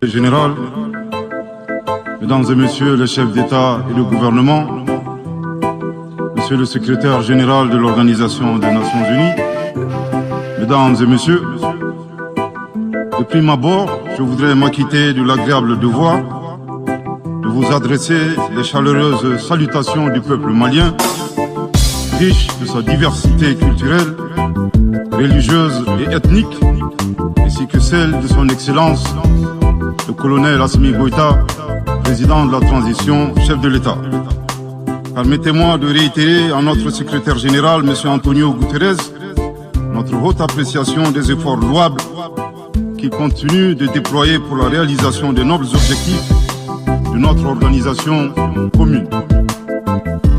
Général, Mesdames et Messieurs les chefs d'État et de gouvernement, Monsieur le secrétaire général de l'Organisation des Nations Unies, Mesdames et Messieurs, de prime abord, je voudrais m'acquitter de l'agréable devoir de vous adresser les chaleureuses salutations du peuple malien, riche de sa diversité culturelle, religieuse et ethnique, ainsi que celle de son Excellence, le colonel Assimi Goïta, président de la transition, chef de l'État. Permettez-moi de réitérer à notre secrétaire général, M. Antonio Guterres, notre haute appréciation des efforts louables qu'il continue de déployer pour la réalisation des nobles objectifs de notre organisation commune.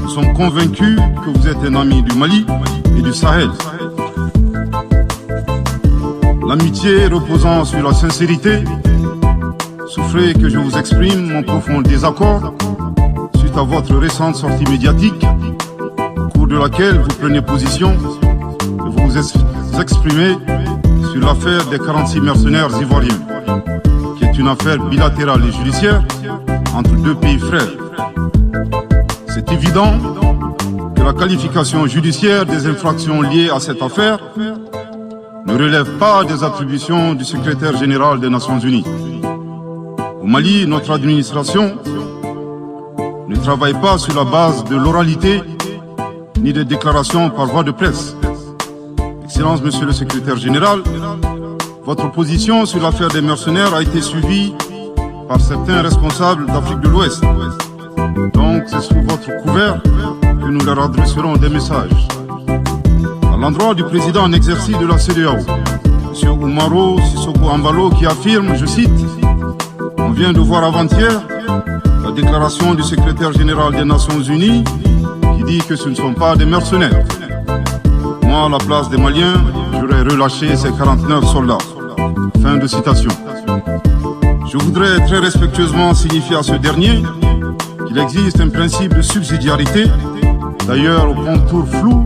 Nous sommes convaincus que vous êtes un ami du Mali et du Sahel. L'amitié reposant sur la sincérité, souffrez que je vous exprime mon profond désaccord suite à votre récente sortie médiatique, au cours de laquelle vous prenez position et vous exprimez sur l'affaire des 46 mercenaires ivoiriens, qui est une affaire bilatérale et judiciaire entre deux pays frères. C'est évident que la qualification judiciaire des infractions liées à cette affaire ne relève pas des attributions du secrétaire général des Nations Unies. Au Mali, notre administration ne travaille pas sur la base de l'oralité ni des déclarations par voie de presse. Excellence, Monsieur le secrétaire général, votre position sur l'affaire des mercenaires a été suivie par certains responsables d'Afrique de l'Ouest. Donc, c'est sous votre couvert que nous leur adresserons des messages. À l'endroit du président en exercice de la CEDEAO, M. Oumaro Sissoko Ambalo, qui affirme, je cite, « On vient de voir avant-hier la déclaration du secrétaire général des Nations Unies qui dit que ce ne sont pas des mercenaires. Moi, à la place des Maliens, j'aurais relâché ces 49 soldats. » Fin de citation. Je voudrais très respectueusement signifier à ce dernier qu'il existe un principe de subsidiarité, d'ailleurs au contour flou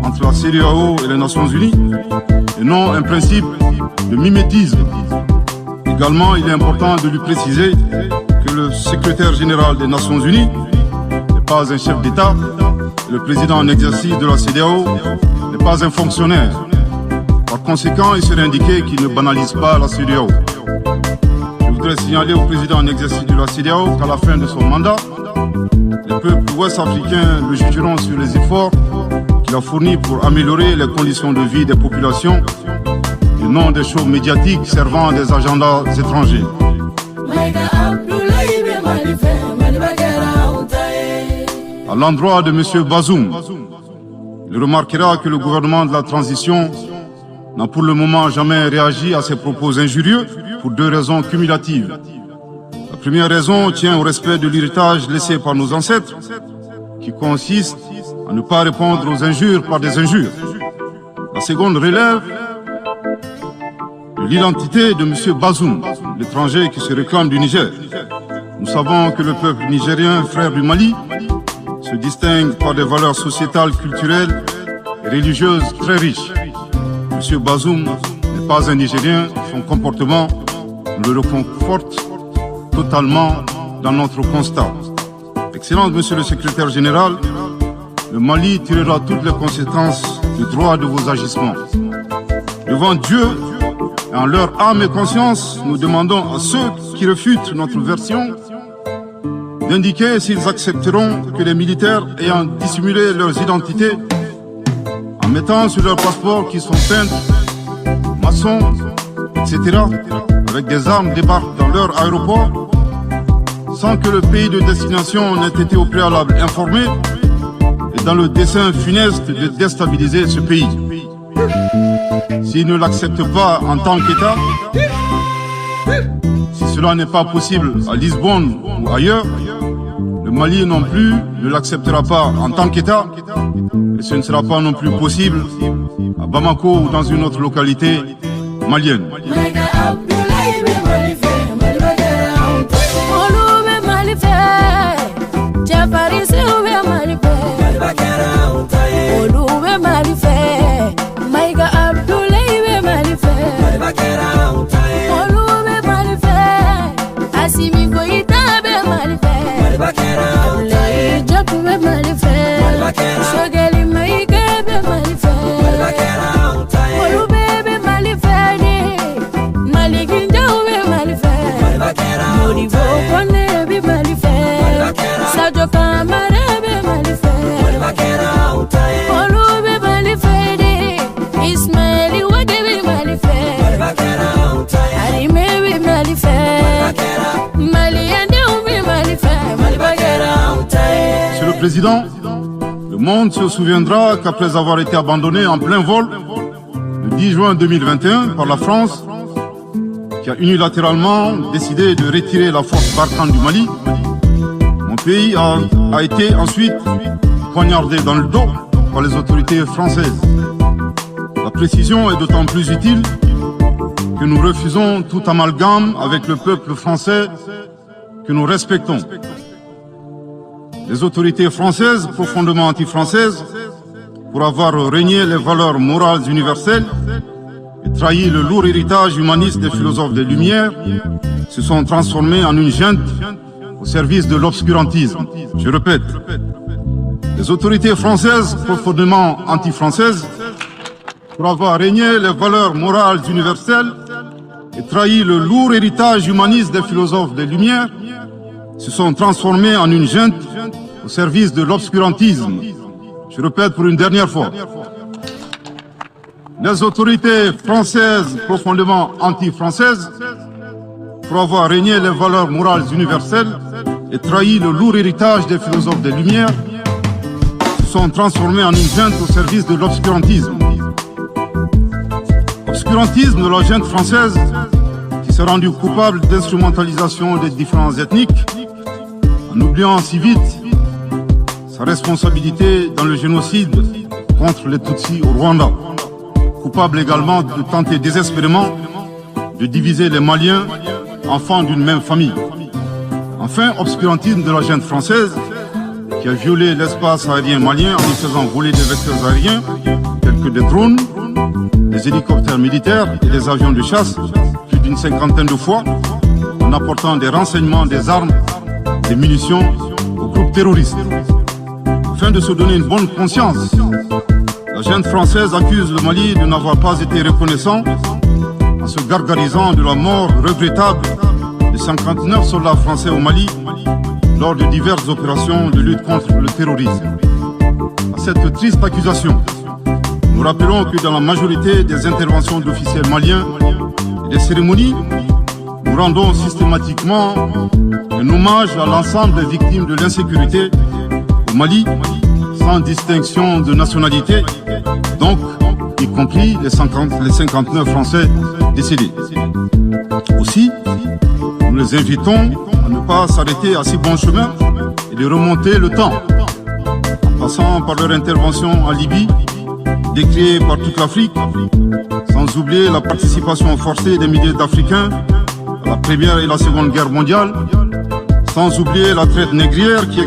entre la CEDEAO et les Nations Unies, et non un principe de mimétisme. Également, il est important de lui préciser que le secrétaire général des Nations Unies n'est pas un chef d'État, le président en exercice de la CEDEAO n'est pas un fonctionnaire. Par conséquent, il serait indiqué qu'il ne banalise pas la CEDEAO. Je voudrais signaler au président en exercice de la CEDEAO qu'à la fin de son mandat, les peuples ouest-africains le jugeront sur les efforts qu'il a fournis pour améliorer les conditions de vie des populations et non des shows médiatiques servant à des agendas étrangers. À l'endroit de M. Bazoum, il remarquera que le gouvernement de la transition n'a pour le moment jamais réagi à ces propos injurieux pour deux raisons cumulatives. La première raison tient au respect de l'héritage laissé par nos ancêtres, qui consiste à ne pas répondre aux injures par des injures. La seconde relève de l'identité de M. Bazoum, l'étranger qui se réclame du Niger. Nous savons que le peuple nigérien, frère du Mali, se distingue par des valeurs sociétales, culturelles et religieuses très riches. M. Bazoum n'est pas un Nigérien, son comportement nous le reconforte totalement dans notre constat. Excellence, Monsieur le secrétaire général, le Mali tirera toutes les conséquences du droit de vos agissements. Devant Dieu et en leur âme et conscience, nous demandons à ceux qui refutent notre version d'indiquer s'ils accepteront que les militaires ayant dissimulé leurs identités en mettant sur leurs passeports qu'ils sont peintres, maçons, etc., avec des armes débarquent dans leur aéroport sans que le pays de destination n'ait été au préalable informé et dans le dessein funeste de déstabiliser ce pays. S'ils ne l'acceptent pas en tant qu'État, si cela n'est pas possible à Lisbonne ou ailleurs, le Mali non plus ne l'acceptera pas en tant qu'État et ce ne sera pas non plus possible à Bamako ou dans une autre localité malienne. Maiga Abdoulaye Malife, Olume Malife, Monsieur le Président, le monde se souviendra qu'après avoir été abandonné en plein vol le 10 juin 2021 par la France, qui a unilatéralement décidé de retirer la force Barkhane du Mali, mon pays a été ensuite poignardé dans le dos par les autorités françaises. La précision est d'autant plus utile que nous refusons tout amalgame avec le peuple français que nous respectons. Les autorités françaises, profondément anti-françaises, pour avoir renié les valeurs morales universelles et trahi le lourd héritage humaniste des philosophes des Lumières, se sont transformées en une junte au service de l'obscurantisme. Je répète, les autorités françaises, profondément anti-françaises, pour avoir renié les valeurs morales universelles et trahi le lourd héritage humaniste des philosophes des Lumières, se sont transformées en une junte au service de l'obscurantisme. Je répète pour une dernière fois. Les autorités françaises profondément anti-françaises, pour avoir régné les valeurs morales universelles et trahi le lourd héritage des philosophes des Lumières, se sont transformées en une junte au service de l'obscurantisme. Obscurantisme de la junte française qui s'est rendue coupable d'instrumentalisation des différences ethniques, en oubliant si vite sa responsabilité dans le génocide contre les Tutsis au Rwanda. Coupable également de tenter désespérément de diviser les Maliens, enfants d'une même famille. Enfin, obscurantisme de la junte française qui a violé l'espace aérien malien en y faisant voler des vecteurs aériens tels que des drones, des hélicoptères militaires et des avions de chasse plus d'une cinquantaine de fois, en apportant des renseignements, des armes, des munitions aux groupes terroristes. Afin de se donner une bonne conscience, la junte française accuse le Mali de n'avoir pas été reconnaissant en se gargarisant de la mort regrettable de 59 soldats français au Mali lors de diverses opérations de lutte contre le terrorisme. À cette triste accusation, nous rappelons que dans la majorité des interventions d'officiels maliens et des cérémonies, nous rendons systématiquement un hommage à l'ensemble des victimes de l'insécurité au Mali, sans distinction de nationalité, donc y compris les 59 Français décédés. Aussi, nous les invitons à ne pas s'arrêter à si bon chemin et de remonter le temps, en passant par leur intervention en Libye, décriée par toute l'Afrique, sans oublier la participation forcée des milliers d'Africains à la Première et la Seconde Guerre mondiale, sans oublier la traite négrière qui